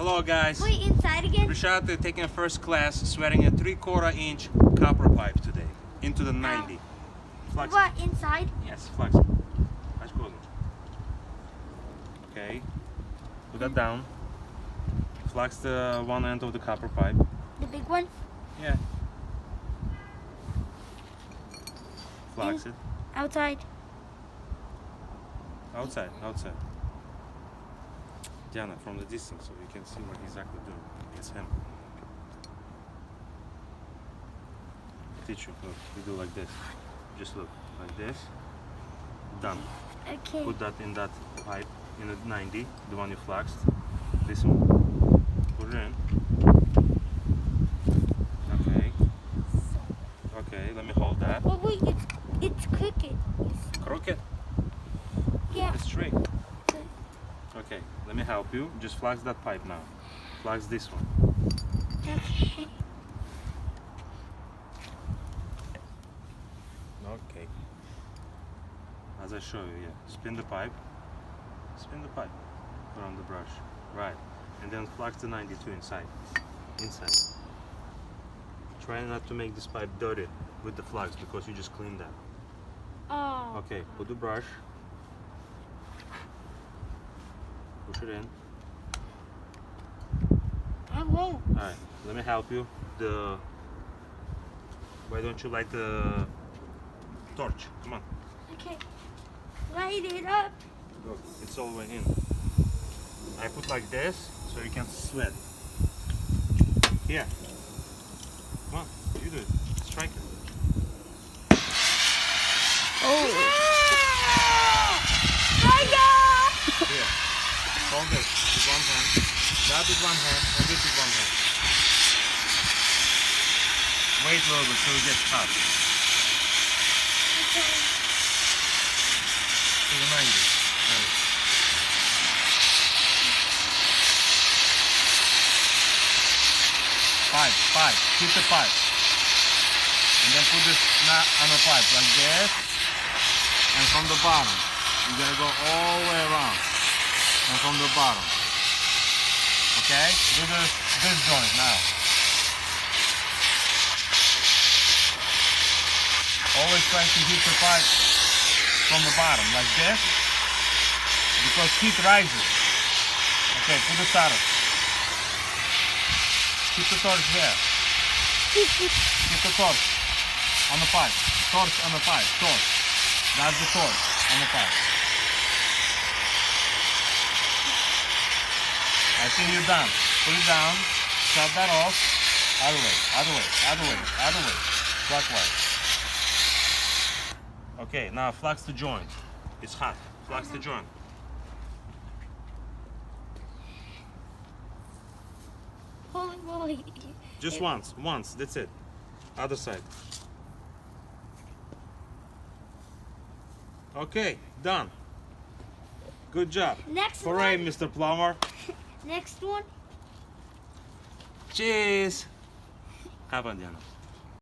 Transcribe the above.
Hello guys. Wait, inside again? Rashad taking a first class sweating a 3/4 inch copper pipe today into the 90. Flex. What, inside? Yes, flexible. That's good. Okay. Put that down. Flex the one end of the copper pipe. The big one? Yeah. Flex it. Outside. Outside. Diana, from the distance, so you can see what he's exactly doing. It's him. Teach you. Look, you do like this. Just look like this. Done. Okay. Put that in that pipe in the 90, the one you flexed. This one. Put it in. Okay. Okay, let me hold that. Oh wait, it's crooked. Crooked? Yeah. It's straight. Okay, let me help you. Just flex that pipe now. Flex this one. Okay. Okay. As I show you, yeah. Spin the pipe. Spin the pipe around the brush. Right. And then flex the 92 inside. Inside. Try not to make this pipe dirty with the flux because you just cleaned that. Oh. Okay, put the brush. Push it in. I won't. Alright, let me help you. Why don't you light the torch? Come on. Okay. Light it up. Look, it's all the way in. I put like this so you can sweat. Here. Come on, you do it. Strike it. Oh. Here. Hold this with one hand. That with one hand and this with one hand. Wait a little bit so it gets hot. To the 90. Right. Pipe. Keep the pipe. And then put this knot on the pipe like this. And from the bottom, you're gonna go all the way around. And from the bottom. Okay? Do this joint now. Always try to hit the pipe from the bottom, like this. Because heat rises. Okay, put the starter. Keep the torch here. Keep the torch on the pipe. Torch on the pipe. Torch. That's the torch on the pipe. I think you're done. Put it down. Shut that off. Other way. Clockwise. Okay, now flex the joint. It's hot. Flex the joint. Holy moly. Just once. That's it. Other side. Okay, done. Good job. Next Hooray, one. Mr. Plumber. Next one. Cheers. How about Diana?